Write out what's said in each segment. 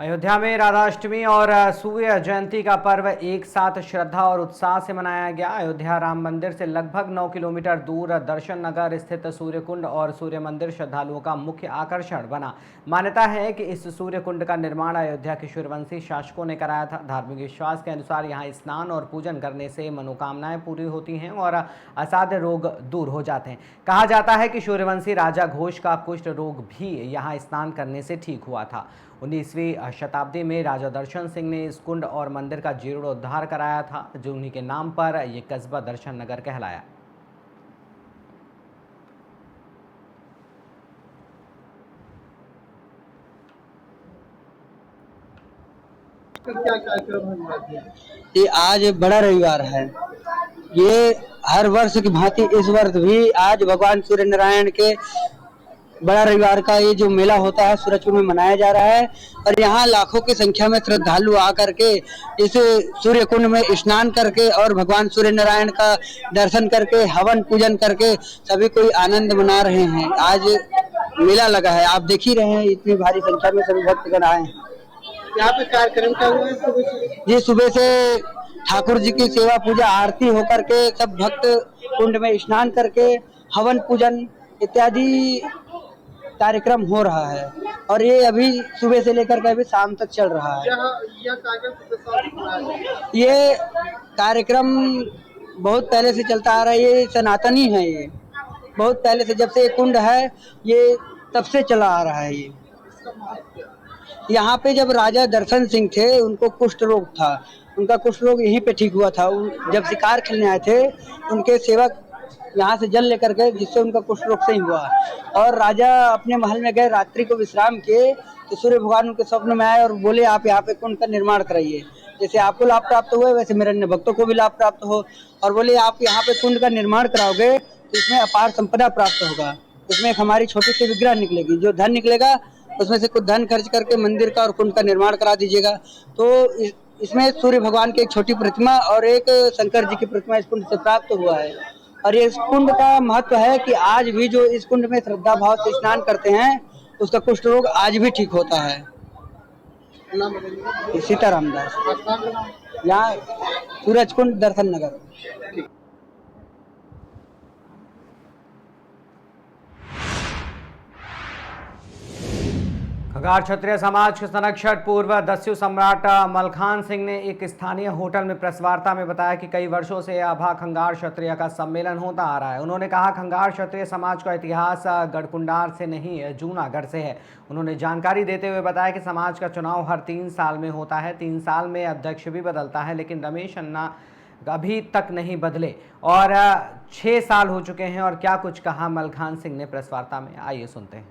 अयोध्या में राधाष्टमी और सूर्य जयंती का पर्व एक साथ श्रद्धा और उत्साह से मनाया गया। अयोध्या राम मंदिर से लगभग 9 किलोमीटर दूर दर्शन नगर स्थित सूर्य कुंड और सूर्य मंदिर श्रद्धालुओं का मुख्य आकर्षण बना। मान्यता है कि इस सूर्य कुंड का निर्माण अयोध्या के सूर्यवंशी शासकों ने कराया था। धार्मिक विश्वास के अनुसार यहाँ स्नान और पूजन करने से मनोकामनाएं पूरी होती हैं और असाध्य रोग दूर हो जाते हैं। कहा जाता है कि सूर्यवंशी राजा घोष का कुष्ठ रोग भी यहाँ स्नान करने से ठीक हुआ था। 19वीं शताब्दी में राजा दर्शन सिंह ने इस कुंड और मंदिर का जीर्णोद्धार कराया था, जो उन्हीं के नाम पर यह कस्बा दर्शन नगर कहलाया। क्या कार्यक्रम है? ये आज बड़ा रविवार है। ये हर वर्ष की भांति इस वर्ष भी आज भगवान सूर्य नारायण के बड़ा रविवार का ये जो मेला होता है सूरजकुंड में मनाया जा रहा है। और यहाँ लाखों की संख्या में श्रद्धालु आकर के इस सूर्य कुंड में स्नान करके और भगवान सूर्य नारायण का दर्शन करके हवन पूजन करके सभी कोई आनंद मना रहे हैं। आज मेला लगा है, आप देख ही रहे हैं, इतनी भारी संख्या में सभी भक्तगण आए हैं। यहाँ पे कार्यक्रम क्या हुआ है सुबह से? जी, सुबह से ठाकुर जी की सेवा पूजा आरती होकर के सब भक्त कुंड में स्नान करके हवन पूजन इत्यादि कार्यक्रम हो रहा है और ये अभी सुबह से लेकर के अभी शाम तक चल रहा है। यह कार्यक्रम ये कार्यक्रम बहुत पहले से चलता आ रहा है। ये सनातनी है, ये बहुत पहले से, जब से ये कुंड है ये तब से चला आ रहा है। ये यहाँ पे जब राजा दर्शन सिंह थे उनको कुष्ठ रोग था, उनका कुष्ठ रोग यहीं पे ठीक हुआ था। जब शिकार खेलने आए थे उनके सेवक यहाँ से जल लेकर गए, जिससे उनका कुष्ठ रोग सही हुआ। और राजा अपने महल में गए, रात्रि को विश्राम किए तो सूर्य भगवान उनके स्वप्न में आए और बोले आप यहाँ पे कुंड का निर्माण कराइए। जैसे आपको लाभ प्राप्त हुआ वैसे मेरे अन्य भक्तों को भी लाभ प्राप्त हो। और बोले आप यहाँ पे कुंड का निर्माण कराओगे तो इसमें अपार संपदा प्राप्त होगा, इसमें एक हमारी छोटी सी विग्रह निकलेगी, जो धन निकलेगा उसमें से कुछ धन खर्च करके मंदिर का और कुंड का निर्माण करा दीजिएगा। तो इसमें सूर्य भगवान की एक छोटी प्रतिमा और एक शंकर जी की प्रतिमा इस कुंड से प्राप्त हुआ है। और ये इस कुंड का महत्व है कि आज भी जो इस कुंड में श्रद्धा भाव से स्नान करते हैं उसका कुष्ठ रोग आज भी ठीक होता है। सीताराम दास, यहाँ सूरज कुंड दर्शन नगर। खंगार क्षत्रिय समाज के संरक्षक पूर्व दस्यु सम्राट मलखान सिंह ने एक स्थानीय होटल में प्रेस वार्ता में बताया कि कई वर्षों से अभा खंगार क्षत्रिय का सम्मेलन होता आ रहा है। उन्होंने कहा खंगार क्षत्रिय समाज का इतिहास गढ़कुंडार से नहीं जूनागढ़ से है। उन्होंने जानकारी देते हुए बताया कि समाज का चुनाव हर 3 साल में होता है, 3 साल में अध्यक्ष भी बदलता है, लेकिन रमेश अन्ना अभी तक नहीं बदले और 6 साल हो चुके हैं। और क्या कुछ कहा मलखान सिंह ने प्रेस वार्ता में, आइए सुनते हैं।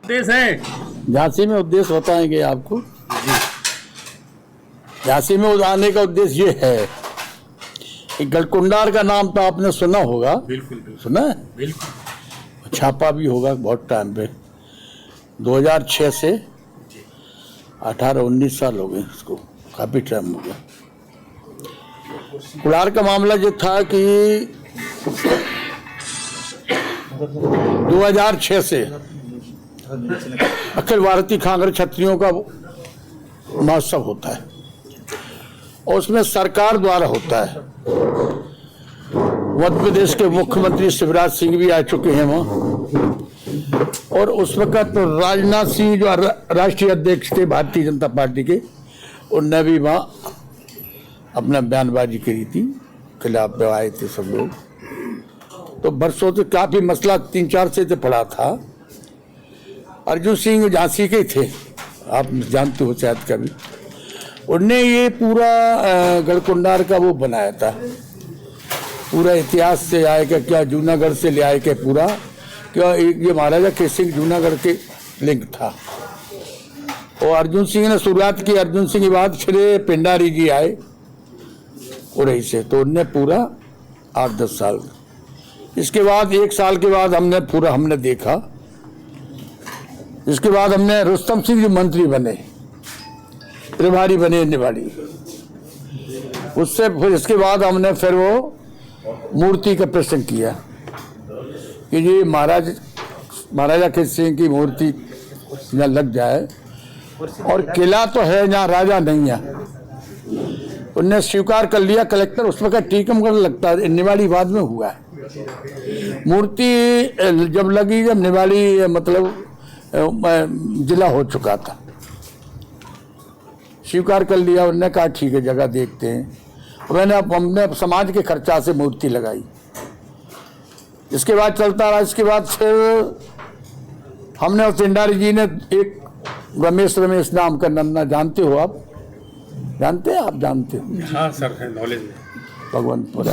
उद्देश्य है झांसी में, उद्देश्य बताएंगे आपको। झांसी में आने का उद्देश्य ये है कि गढ़कुंडार का नाम तो आपने सुना होगा। बिल्कुल सुना है, बिल्कुल छापा भी होगा बहुत टाइम पे। 2006 से 18-19 साल हो गए इसको, काफी टाइम हो गया। कुलार का मामला ये था कि 2006 से अखिल भारतीय खंगार क्षत्रियों का महोत्सव होता है और उसमें सरकार द्वारा होता है। मध्य प्रदेश के मुख्यमंत्री शिवराज सिंह भी आ चुके हैं वहाँ। और उस वक्त तो राजनाथ सिंह जो राष्ट्रीय अध्यक्ष थे भारतीय जनता पार्टी के, उनने भी वहाँ अपना बयानबाजी करी थी, खिलाफ में आए थे सब लोग। तो बरसों से काफी मसला 3-4 से तो पड़ा था। अर्जुन सिंह झांसी के थे, आप जानते हो शायद कभी। उनने ये पूरा गढ़कुंडार का वो बनाया था, पूरा इतिहास से आए क्या, क्या जूनागढ़ से ले आए क्या पूरा, क्या ये महाराजा केसरी सिंह जूनागढ़ के लिंक था। और अर्जुन सिंह ने शुरुआत की, अर्जुन सिंह के बाद फिर पिंडारी जी आए उड़ई से, तो उनने पूरा 8-10 साल। इसके बाद 1 साल के बाद हमने देखा। इसके बाद हमने रुस्तम सिंह जो मंत्री बने, प्रभारी बने निवाड़ी, उससे फिर इसके बाद हमने फिर वो मूर्ति का प्रश्न किया कि ये महाराजा केसरी सिंह की मूर्ति न लग जाए। और किला तो है जहाँ राजा नहीं है, उनने स्वीकार कर लिया कलेक्टर, उस वक्त टीकमगढ़ लगता है, निवाड़ी बाद में हुआ है। मूर्ति जब लगी जब निवाड़ी मतलब जिला हो चुका था, स्वीकार कर लिया, उन्होंने कहा ठीक है जगह देखते हैं। मैंने हमने समाज के खर्चा से मूर्ति लगाई, इसके बाद चलता रहा। इसके बाद फिर हमने और तिंडारी जी ने एक रमेश नाम का नन्ना, जानते हो आप? जानते हैं आप? जानते हो? हाँ सर, है नॉलेज में। भगवंतपुरा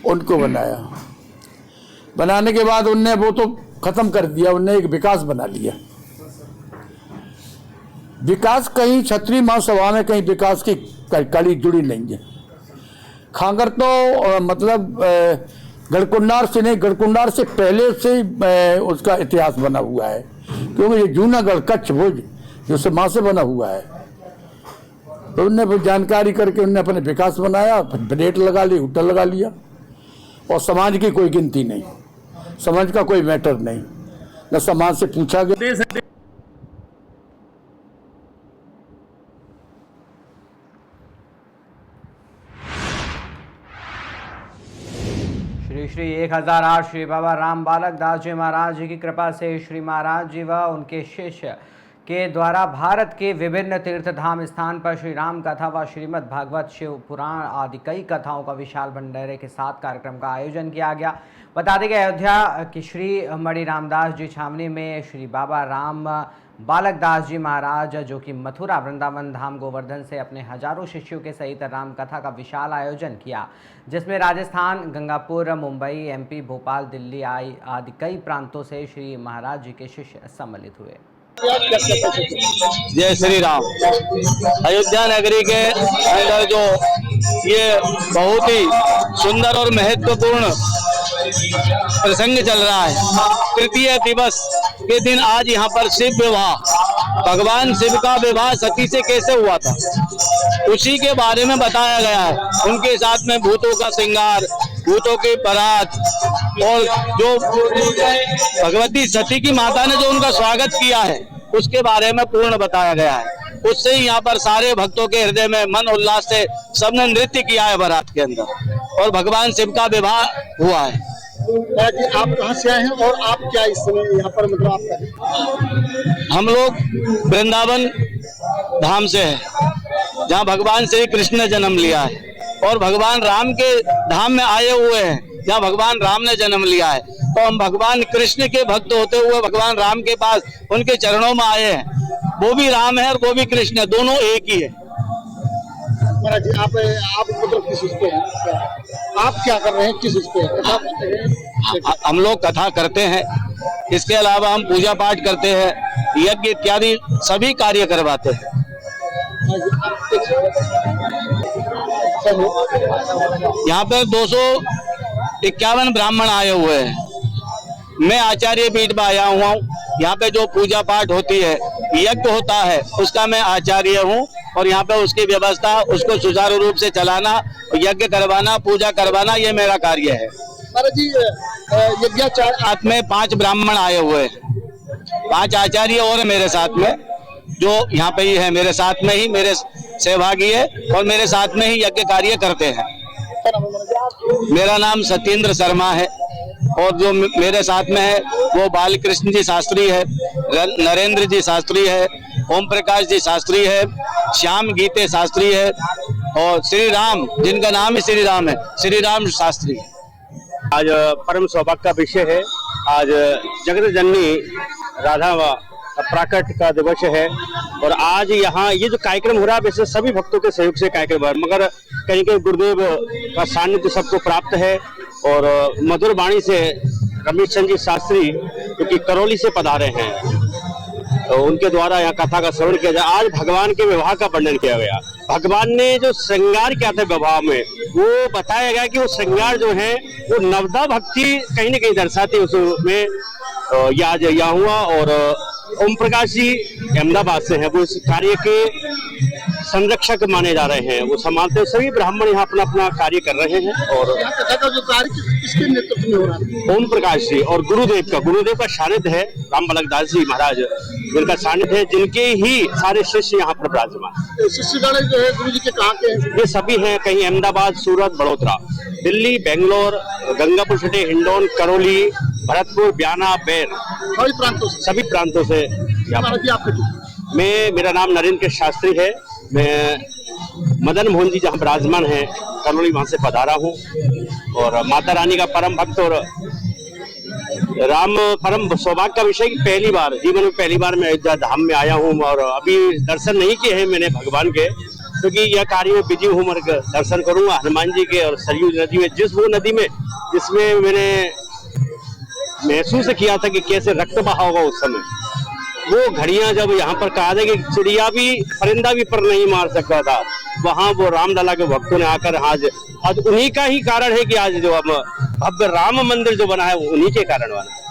उनको बनाया। बनाने के बाद उनने वो तो खत्म कर दिया, उनने एक विकास बना लिया। विकास कहीं क्षत्रिय महासभा में कहीं विकास की कड़ी जुड़ी नहीं है। खांगर तो मतलब गढ़कुंडार से नहीं, गढ़कुंडार से पहले से उसका इतिहास बना हुआ है, क्योंकि ये जूनागढ़ कच्छ भुज जो से माँ से बना हुआ है। तो उनने जानकारी करके उनने अपने विकास बनाया, रेट लगा ली, होटल लगा लिया, और समाज की कोई गिनती नहीं, समाज का कोई मैटर नहीं, न समाज से पूछा गया। श्री श्री 1008 श्री बाबा राम बालक दास जी महाराज जी की कृपा से श्री महाराज जी व उनके शिष्य के द्वारा भारत के विभिन्न तीर्थ धाम स्थान पर श्री राम कथा व श्रीमद् भागवत शिव पुराण आदि कई कथाओं का विशाल भंडारे के साथ कार्यक्रम का आयोजन किया गया। बता दें कि अयोध्या की श्री मणि रामदास जी छावनी में श्री बाबा राम बालक दास जी महाराज, जो कि मथुरा वृंदावन धाम गोवर्धन से अपने हजारों शिष्यों के सहित राम कथा का विशाल आयोजन किया, जिसमें राजस्थान, गंगापुर, मुंबई, एमपी, भोपाल, दिल्ली आदि कई प्रांतों से श्री महाराज जी के शिष्य सम्मिलित हुए। जय श्री राम। अयोध्या नगरी के अंदर जो ये बहुत ही सुंदर और महत्वपूर्ण प्रसंग चल रहा है, तृतीय दिवस के दिन आज यहाँ पर शिव विवाह, भगवान शिव का विवाह सती से कैसे हुआ था उसी के बारे में बताया गया है। उनके साथ में भूतों का श्रृंगार, भूतों की बारात, और जो भगवती सती की माता ने जो उनका स्वागत किया है उसके बारे में पूर्ण बताया गया है। उससे ही यहाँ पर सारे भक्तों के हृदय में मन उल्लास से सबने नृत्य किया है बारात के अंदर, और भगवान शिव का विवाह हुआ है। जी आप कहाँ से आए हैं और आप क्या इस समय यहाँ पर मतलब आपका? हम लोग वृंदावन धाम से हैं, जहाँ भगवान श्री कृष्ण ने जन्म लिया है, और भगवान राम के धाम में आए हुए हैं जहाँ भगवान राम ने जन्म लिया है। तो हम भगवान कृष्ण के भक्त होते हुए भगवान राम के पास उनके चरणों में आए हैं। वो भी राम है और वो भी कृष्ण है, दोनों एक ही है। महाराज जी आप मतलब किस पे हैं? आप क्या कर रहे हैं, किस पे? हम लोग कथा करते हैं, इसके अलावा हम पूजा पाठ करते हैं, यज्ञ इत्यादि सभी कार्य करवाते हैं। यहाँ पर 251 ब्राह्मण आए हुए हैं। मैं आचार्य पीठ में आया हुआ हूँ। यहाँ पे जो पूजा पाठ होती है, यज्ञ होता है, उसका मैं आचार्य हूँ, और यहाँ पे उसकी व्यवस्था, उसको सुचारू रूप से चलाना, यज्ञ करवाना, पूजा करवाना, ये मेरा कार्य है। महाराज जी यज्ञाचार्य साथ में 5 ब्राह्मण आए हुए हैं, 5 आचार्य और मेरे साथ में, जो यहाँ पे ही है मेरे साथ में ही, मेरे सहभागी है और मेरे साथ में ही यज्ञ कार्य करते हैं। मेरा नाम सत्येंद्र शर्मा है, और जो मेरे साथ में है वो बालकृष्ण जी शास्त्री है, नरेंद्र जी शास्त्री है, ओम प्रकाश जी शास्त्री है, श्याम गीते शास्त्री है, और श्री राम, जिनका नाम ही श्री राम है, श्री राम शास्त्री। आज परम सौभाग्य का विषय है। आज जगत जननी राधा प्राकट का दिवस है, और आज यहाँ ये जो कार्यक्रम हो रहा है वैसे सभी भक्तों के सहयोग से कार्यक्रम है, मगर कहीं कहीं गुरुदेव का सानिध्य सबको प्राप्त है। और मधुर वाणी से रमेश चंद्र जी शास्त्री जो कि करौली से पधारे हैं, तो उनके द्वारा यहाँ कथा का श्रवण किया जाए। आज भगवान के विवाह का वर्णन किया गया। भगवान ने जो श्रृंगार किया था विवाह में, वो बताया गया कि वो श्रृंगार जो है वो नवदा भक्ति कहीं न कहीं दर्शाती है उसमें। याद यहाँ हुआ, और ओम प्रकाश जी अहमदाबाद से हैं, वो इस कार्य के संरक्षक माने जा रहे हैं, वो संभालते हैं। सभी ब्राह्मण यहाँ अपना अपना कार्य कर रहे हैं। और यहाँ कथा का जो कार्य किसके नेतृत्व में हो रहा है? ओम प्रकाश जी और गुरुदेव का सानिध्य है, राम बालक दास जी महाराज जिनका सानिध्य है, जिनके ही सारे शिष्य यहाँ पर विराजमान। शिष्यगण जो है गुरु जी के कहाँ के हैं? ये सभी हैं, कहीं अहमदाबाद, सूरत, बड़ोदरा, दिल्ली, बेंगलोर, गंगापुर सिटी, हिंडौन, करौली, भरतपुर, ब्याना, बेर, सभी प्रांतों से मेरा नाम नरेंद्र शास्त्री है। मैं मदन मोहन जी जहाँ विराजमान है करौली, वहां से पधारा हूँ और माता रानी का परम भक्त और राम परम सौभाग्य का विषय कि पहली बार जीवन में पहली बार मैं अयोध्या धाम में आया हूँ और अभी दर्शन नहीं किए हैं मैंने भगवान के, क्योंकि यह कार्य में बिजी हूँ। मैं दर्शन करूंगा हनुमान जी के और सरयू नदी में, वो नदी में जिसमें मैंने महसूस किया था कि कैसे रक्त बहा होगा उस समय। वो घड़ियां जब यहाँ पर कहा था कि चिड़िया भी परिंदा भी पर नहीं मार सकता था, वहां वो रामलला के भक्तों ने आकर आज उन्हीं का ही कारण है कि आज जो अब भव्य राम मंदिर जो बना है वो उन्हीं के कारण बना है।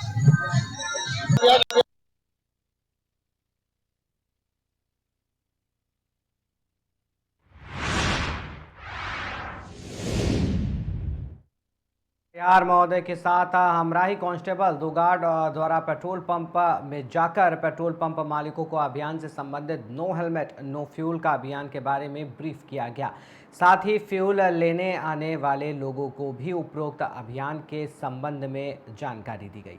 यार महोदय के साथ हमराही कांस्टेबल दो गार्ड द्वारा पेट्रोल पंप में जाकर पेट्रोल पंप मालिकों को अभियान से संबंधित नो हेलमेट नो फ्यूल का अभियान के बारे में ब्रीफ किया गया। साथ ही फ्यूल लेने आने वाले लोगों को भी उपरोक्त अभियान के संबंध में जानकारी दी गई।